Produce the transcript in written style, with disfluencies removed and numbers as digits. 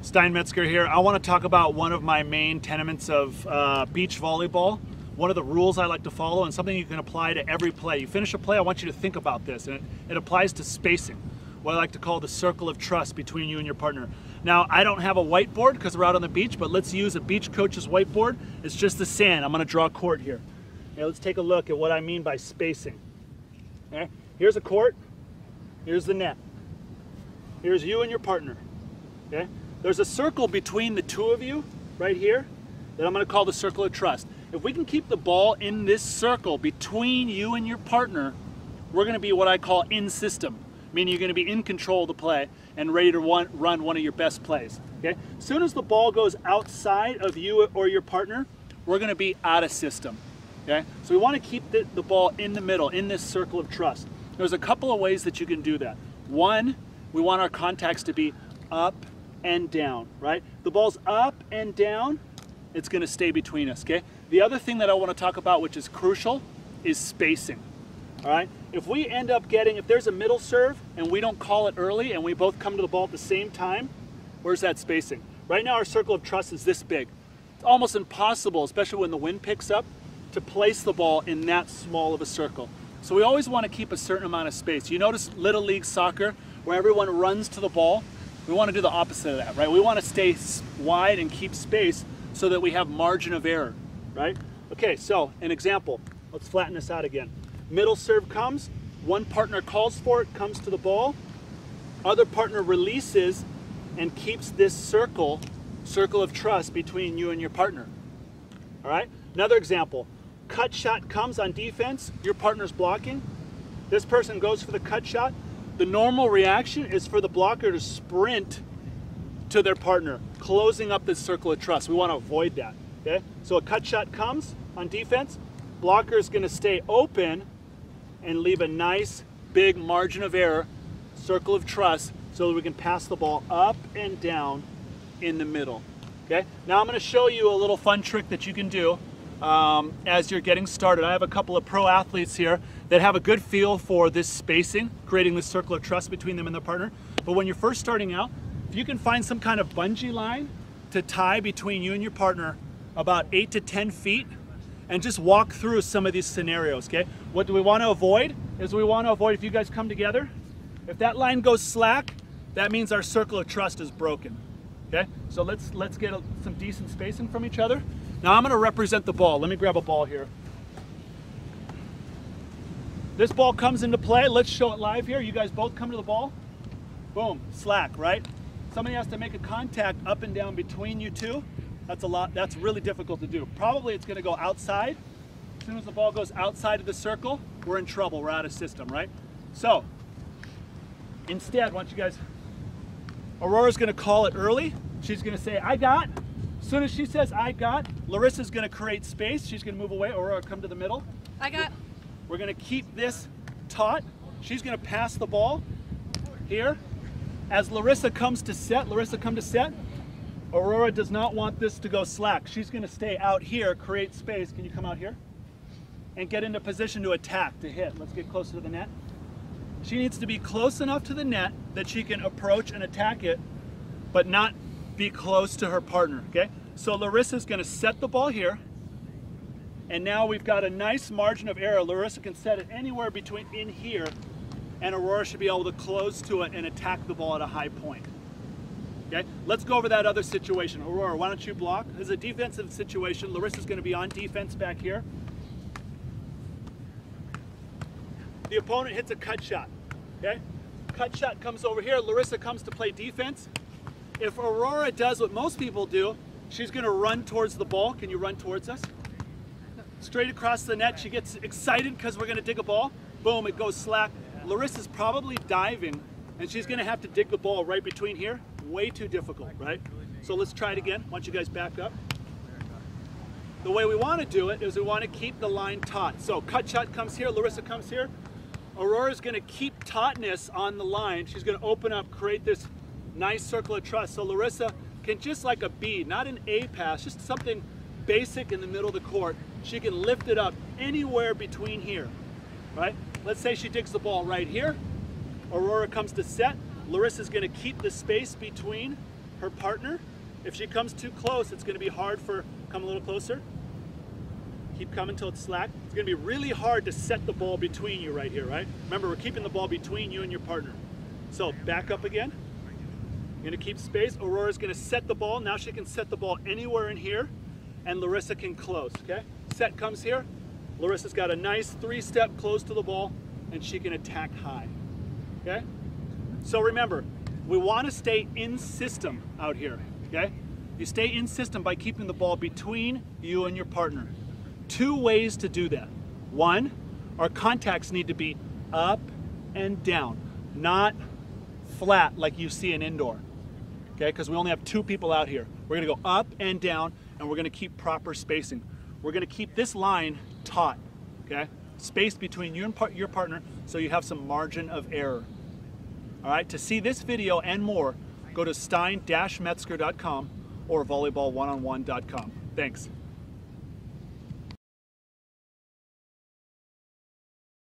Stein here. I want to talk about one of my main tenets of beach volleyball. One of the rules I like to follow, and something you can apply to every play. You finish a play, I want you to think about this, and it applies to spacing, what I like to call the circle of trust between you and your partner. Now, I don't have a whiteboard because we're out on the beach, but let's use a beach coach's whiteboard. It's just the sand. I'm going to draw a court here. Okay, let's take a look at what I mean by spacing. Okay? Here's a court. Here's the net. Here's you and your partner. Okay? There's a circle between the two of you right here that I'm going to call the circle of trust. If we can keep the ball in this circle between you and your partner, we're going to be what I call in system, meaning you're going to be in control of the play and ready to run one of your best plays. Okay? As soon as the ball goes outside of you or your partner, we're going to be out of system. Okay? So we want to keep the ball in the middle, in this circle of trust. There's a couple of ways that you can do that. One, we want our contacts to be up and down, right? The ball's up and down, it's going to stay between us, okay? The other thing that I want to talk about, which is crucial, is spacing, all right? If we end up if there's a middle serve and we don't call it early and we both come to the ball at the same time, where's that spacing? Right now our circle of trust is this big. It's almost impossible, especially when the wind picks up, to place the ball in that small of a circle. So we always want to keep a certain amount of space. You notice Little League soccer, where everyone runs to the ball? We want to do the opposite of that, right? We want to stay wide and keep space so that we have margin of error, right? Okay, so an example. Let's flatten this out again. Middle serve comes, one partner calls for it, comes to the ball, other partner releases and keeps this circle of trust between you and your partner, all right? Another example, cut shot comes on defense, your partner's blocking, this person goes for the cut shot. The normal reaction is for the blocker to sprint to their partner, closing up this circle of trust. We want to avoid that, okay? So a cut shot comes on defense, blocker is going to stay open and leave a nice big margin of error, circle of trust, so that we can pass the ball up and down in the middle, okay? Now I'm going to show you a little fun trick that you can do as you're getting started. I have a couple of pro athletes here that have a good feel for this spacing, creating this circle of trust between them and their partner. But when you're first starting out, if you can find some kind of bungee line to tie between you and your partner about 8 to 10 feet and just walk through some of these scenarios, okay? What do we want to avoid? Is we want to avoid, if you guys come together, if that line goes slack, that means our circle of trust is broken, okay? So let's get some decent spacing from each other. Now I'm going to represent the ball. Let me grab a ball here. This ball comes into play. Let's show it live here. You guys both come to the ball. Boom, slack, right? Somebody has to make a contact up and down between you two. That's really difficult to do. Probably it's going to go outside. As soon as the ball goes outside of the circle, we're in trouble. We're out of system, right? So instead, why don't you guys, Aurora's going to call it early. She's going to say, I got. As soon as she says, I got, Larissa's going to create space. She's going to move away. Aurora, come to the middle. I got. We're going to keep this taut. She's going to pass the ball here. As Larissa comes to set, Larissa come to set. Aurora does not want this to go slack. She's going to stay out here, create space. Can you come out here? And get into position to attack, to hit. Let's get closer to the net. She needs to be close enough to the net that she can approach and attack it, but not be close to her partner, okay? So Larissa's going to set the ball here. And now we've got a nice margin of error. Larissa can set it anywhere between in here, and Aurora should be able to close to it and attack the ball at a high point. Okay, let's go over that other situation. Aurora, why don't you block? This is a defensive situation. Larissa's going to be on defense back here. The opponent hits a cut shot. Okay, cut shot comes over here. Larissa comes to play defense. If Aurora does what most people do, she's going to run towards the ball. Can you run towards us? Straight across the net. She gets excited because we're going to dig a ball. Boom, it goes slack. Larissa's probably diving, and she's going to have to dig the ball right between here. Way too difficult, right? So let's try it again. Why don't you guys back up? The way we want to do it is we want to keep the line taut. So cut shot comes here, Larissa comes here. Aurora's going to keep tautness on the line. She's going to open up, create this nice circle of trust. So Larissa can, just like a B, not an A pass, just something basic in the middle of the court, she can lift it up anywhere between here, right? Let's say she digs the ball right here. Aurora comes to set. Larissa's going to keep the space between her partner. If she comes too close, it's going to be hard for, come a little closer. Keep coming till it's slack. It's going to be really hard to set the ball between you right here, right? Remember, we're keeping the ball between you and your partner. So back up again. You're going to keep space. Aurora's going to set the ball. Now she can set the ball anywhere in here, and Larissa can close, okay? Set comes here. Larissa's got a nice 3-step close to the ball, and she can attack high, okay? So remember, we want to stay in system out here, okay? You stay in system by keeping the ball between you and your partner. 2 ways to do that. 1, our contacts need to be up and down, not flat like you see in indoor, okay? Because we only have 2 people out here. We're gonna go up and down, and we're gonna keep proper spacing. We're gonna keep this line taut, okay? Space between you and your partner so you have some margin of error. All right, to see this video and more, go to stein-metzger.com or volleyball1on1.com. Thanks.